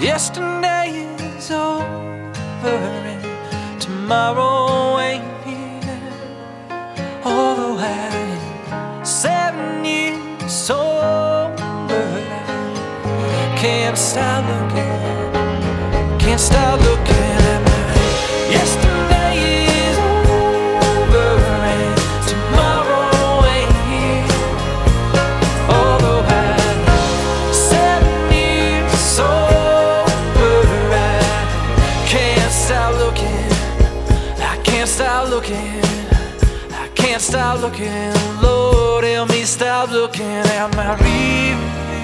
Yesterday is over and tomorrow ain't here. Although I'm 7 years sober, I can't stop looking, can't stop looking at my yesterday is over and tomorrow ain't here. Although I'm 7 years sober, I can't stop looking, I can't stop looking, I can't stop looking. Lord, help me stop looking at my rearview.